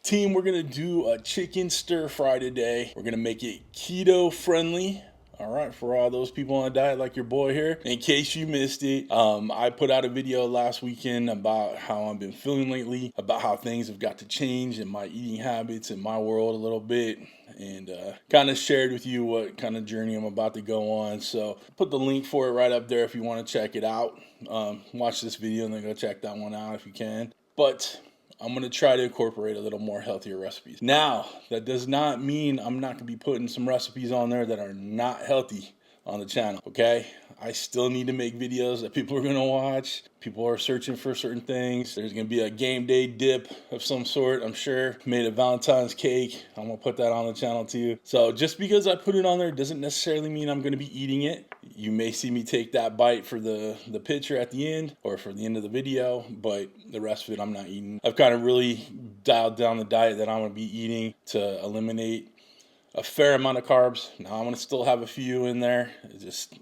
Team, we're gonna do a chicken stir fry today. We're gonna make it keto friendly. All right, for all those people on a diet like your boy here, in case you missed it, I put out a video last weekend about how I've been feeling lately, about how things have got to change in my eating habits in my world a little bit, and kind of shared with you what kind of journey I'm about to go on. So put the link for it right up there if you want to check it out. Watch this video and then go check that one out if you can. But I'm going to try to incorporate a little more healthier recipes. Now, that does not mean I'm not going to be putting some recipes on there that are not healthy on the channel, okay? I still need to make videos that people are going to watch. People are searching for certain things. There's going to be a game day dip of some sort, I'm sure. Made a Valentine's cake. I'm going to put that on the channel too. So just because I put it on there doesn't necessarily mean I'm going to be eating it. You may see me take that bite for the picture at the end or for the end of the video, but the rest of it I'm not eating. I've kind of really dialed down the diet that I'm going to be eating to eliminate a fair amount of carbs. Now I'm going to still have a few in there. It's just,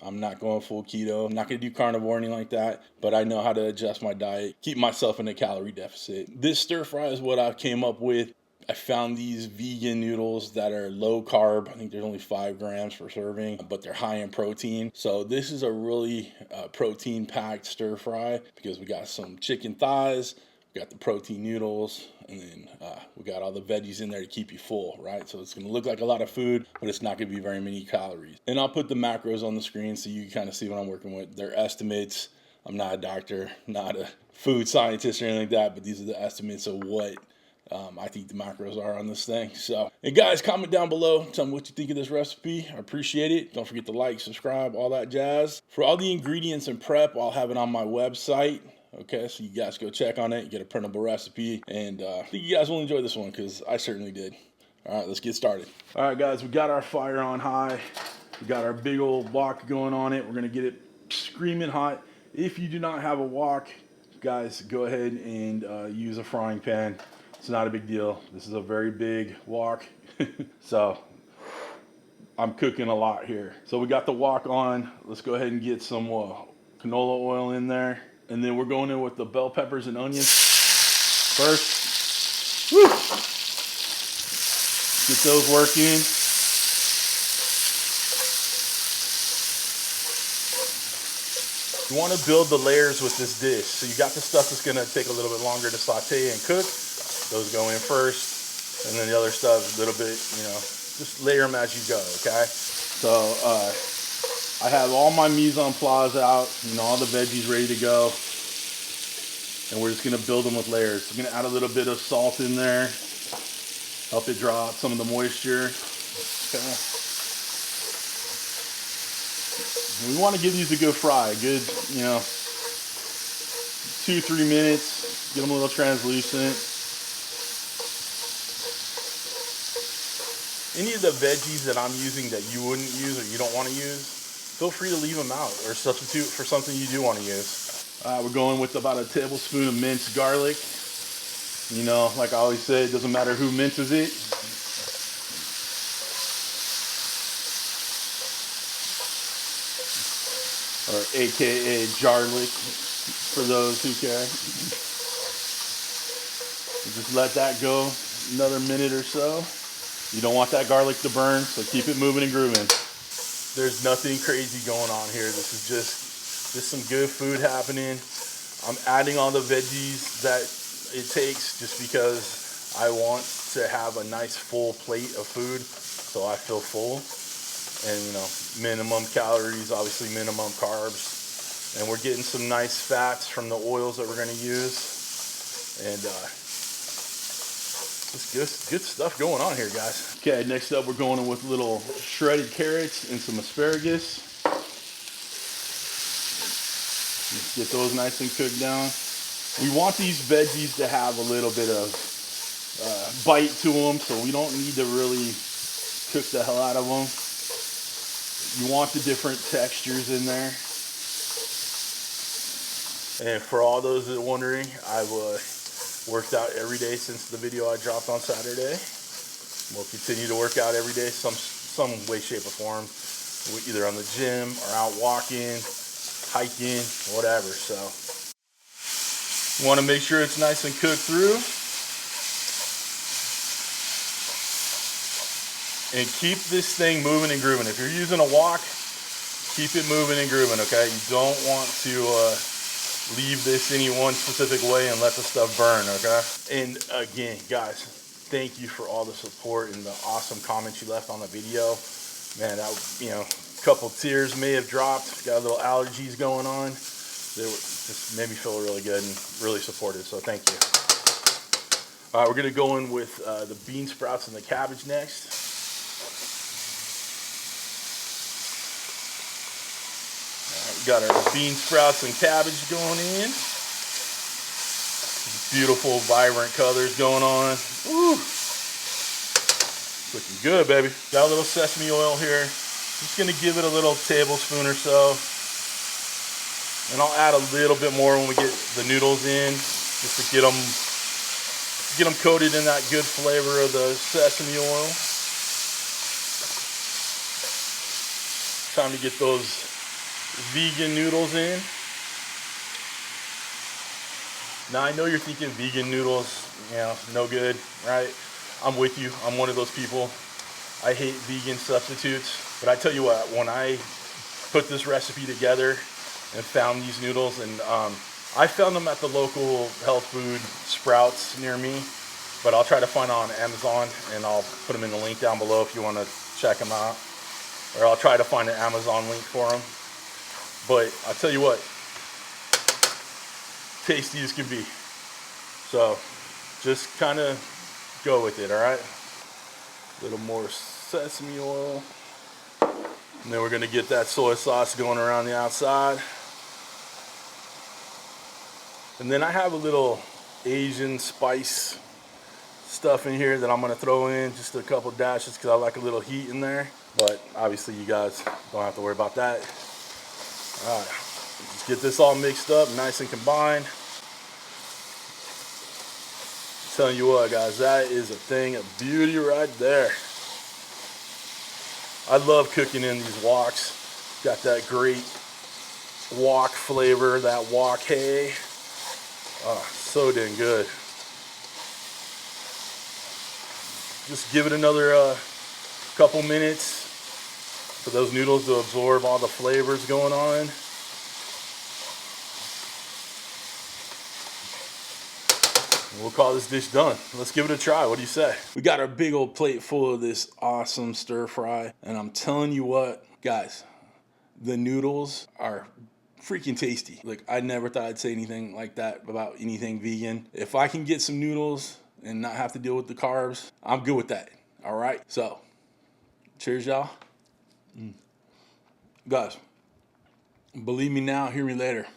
I'm not going full keto. I'm not going to do carnivore or anything like that, but I know how to adjust my diet, keep myself in a calorie deficit. This stir fry is what I came up with. I found these vegan noodles that are low carb. I think there's only 5 grams per serving, but they're high in protein. So this is a really protein packed stir fry because we got some chicken thighs, we got the protein noodles, and then we got all the veggies in there to keep you full, right? So it's going to look like a lot of food, but it's not going to be very many calories. And I'll put the macros on the screen so you can kind of see what I'm working with. They're estimates. I'm not a doctor, not a food scientist or anything like that, but these are the estimates of what I think the macros are on this thing. So, and guys, comment down below. Tell me what you think of this recipe. I appreciate it. Don't forget to like, subscribe, all that jazz. For all the ingredients and prep, I'll have it on my website. Okay, so you guys go check on it, get a printable recipe, and I think you guys will enjoy this one because I certainly did. All right, let's get started. All right, guys, we got our fire on high. We got our big old wok going on it. We're going to get it screaming hot. If you do not have a wok, guys, go ahead and use a frying pan. It's not a big deal. This is a very big wok, so I'm cooking a lot here. So we got the wok on. Let's go ahead and get some canola oil in there. And then we're going in with the bell peppers and onions first. Woo! Get those working. You want to build the layers with this dish. So you got the stuff that's going to take a little bit longer to saute and cook. Those go in first. And then the other stuff, a little bit, just layer them as you go, okay? So, I have all my mise en place out, all the veggies ready to go. And we're just gonna build them with layers. We're gonna add a little bit of salt in there, help it draw out some of the moisture. Okay. And we wanna give these a good fry, a good, 2-3 minutes, get them a little translucent. Any of the veggies that I'm using that you wouldn't use or you don't want to use, feel free to leave them out or substitute for something you do want to use. We're going with about a tablespoon of minced garlic. Like I always say, it doesn't matter who minces it. Or AKA jarlic for those who care. Just let that go another minute or so. You don't want that garlic to burn, so keep it moving and grooving. There's nothing crazy going on here. This is just some good food happening. I'm adding all the veggies that it takes just because I want to have a nice full plate of food so I feel full. And minimum calories, obviously minimum carbs. And we're getting some nice fats from the oils that we're going to use. And just good stuff going on here, guys. Okay, next up we're going in with little shredded carrots and some asparagus. Let's get those nice and cooked down. We want these veggies to have a little bit of bite to them, so we don't need to really cook the hell out of them. You want the different textures in there. And for all those that are wondering, I've worked out every day since the video I dropped on Saturday. We'll continue to work out every day, some way, shape, or form, either on the gym or out walking, hiking, whatever. So, you want to make sure it's nice and cooked through. And keep this thing moving and grooving. If you're using a wok, keep it moving and grooving, okay? You don't want to leave this any one specific way and let the stuff burn, okay? And again, guys, thank you for all the support and the awesome comments you left on the video. Man, that, you know, a couple tears may have dropped. Got a little allergies going on. They just made me feel really good and really supported, so thank you. All right, we're gonna go in with the bean sprouts and the cabbage next. We got our bean sprouts and cabbage going in. Beautiful, vibrant colors going on. Woo. Looking good, baby. Got a little sesame oil here. Just gonna give it a little tablespoon or so. And I'll add a little bit more when we get the noodles in, just to get them coated in that good flavor of the sesame oil. Time to get those vegan noodles in. Now I know you're thinking vegan noodles, you know, no good, right? I'm with you. I'm one of those people. I hate vegan substitutes, but I tell you what, when I put this recipe together and found these noodles, and I found them at the local health food Sprouts near me, but I'll try to find on Amazon, and I'll put them in the link down below if you want to check them out, or I'll try to find an Amazon link for them. But I'll tell you what, tasty as can be. So just kind of go with it, all right? A little more sesame oil. And then we're gonna get that soy sauce going around the outside. And then I have a little Asian spice stuff in here that I'm gonna throw in, just a couple dashes because I like a little heat in there. But obviously you guys don't have to worry about that. All right, let's get this all mixed up, nice and combined. I'm telling you what, guys, that is a thing of beauty right there. I love cooking in these woks. Got that great wok flavor, that wok hay. Oh, so dang good. Just give it another couple minutes for those noodles to absorb all the flavors going on. And we'll call this dish done. Let's give it a try. What do you say? We got our big old plate full of this awesome stir fry. And I'm telling you what, guys, the noodles are freaking tasty. Like, I never thought I'd say anything like that about anything vegan. If I can get some noodles and not have to deal with the carbs, I'm good with that. All right? So, cheers, y'all. Guys, believe me now, hear me later.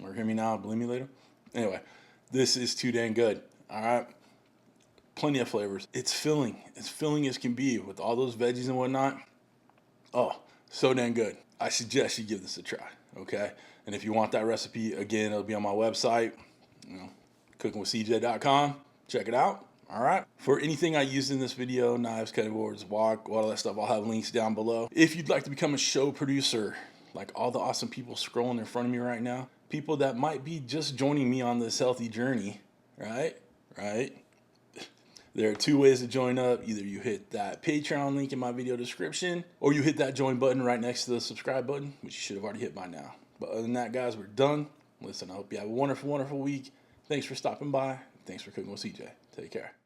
Or hear me now, believe me later. Anyway, this is too dang good. All right? Plenty of flavors. It's filling. It's filling as can be with all those veggies and whatnot. Oh, so dang good. I suggest you give this a try, okay? And if you want that recipe, again, it'll be on my website, cookingwithcj.com. Check it out. All right. For anything I used in this video, knives, cutting boards, wok, all that stuff, I'll have links down below. If you'd like to become a show producer, like all the awesome people scrolling in front of me right now, people that might be just joining me on this healthy journey, right? There are two ways to join up. Either you hit that Patreon link in my video description, or you hit that join button right next to the subscribe button, which you should have already hit by now. But other than that, guys, we're done. Listen, I hope you have a wonderful, wonderful week. Thanks for stopping by. Thanks for cooking with CJ. Take care.